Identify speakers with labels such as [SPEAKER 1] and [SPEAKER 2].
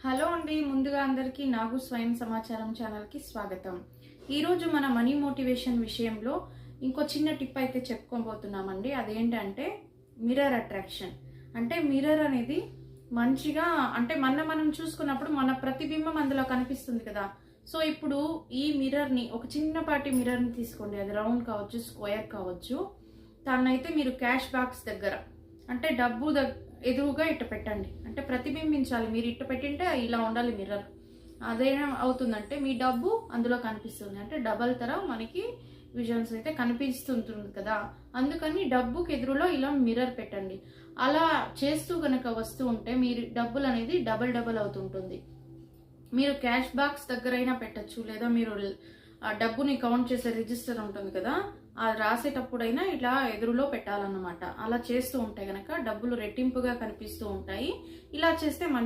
[SPEAKER 1] Hello అండి, ముందుగా అందరికీ నాగు స్వయం సమాచారం ఛానల్కి స్వాగతం. ఈరోజు మన మనీ మోటివేషన్ విషయంలో ఇంకో చిన్న టిప్ అయితే చెప్పుకోబోతున్నామండి. అదేంటంటే మిర్రర్ అట్రాక్షన్. అంటే మిర్రర్ అనేది మంచిగా అంటే మనం చూసుకున్నప్పుడు మన ప్రతిబింబం అందులో కనిపిస్తుంది కదా. సో ఇప్పుడు ఈ మిర్రర్ని ఒక చిన్నపాటి మిర్రర్ని తీసుకోండి. అది రౌండ్ కావచ్చు, స్క్వేర్ కావచ్చు. దాన్నైతే మీరు క్యాష్ బాక్స్ దగ్గర అంటే డబ్బు ఎదురుగా ఇట్ట పెట్టండి. అంటే ప్రతిబింబించాలి. మీరు ఇట్ట పెట్టింటే ఇలా ఉండాలి మిర్రర్. అదేనా అవుతుందంటే మీ డబ్బు అందులో కనిపిస్తుంది. అంటే డబల్ తర మనకి విజన్స్ అయితే కనిపిస్తుంటుంది కదా. అందుకని డబ్బుకి ఎదురులో ఇలా మిర్రర్ పెట్టండి. అలా చేస్తూ కనుక వస్తూ ఉంటే మీరు డబ్బులు అనేది డబల్ అవుతుంటుంది. మీరు క్యాష్ బాక్స్ దగ్గరైనా పెట్టచ్చు, లేదా మీరు డబ్బుని కౌంట్ చేసే రిజిస్టర్ ఉంటుంది కదా, అది రాసేటప్పుడైనా ఇలా ఎదురులో పెట్టాలన్నమాట. అలా చేస్తూ ఉంటే గనక డబ్బులు రెట్టింపుగా కనిపిస్తూ ఉంటాయి. ఇలా చేస్తే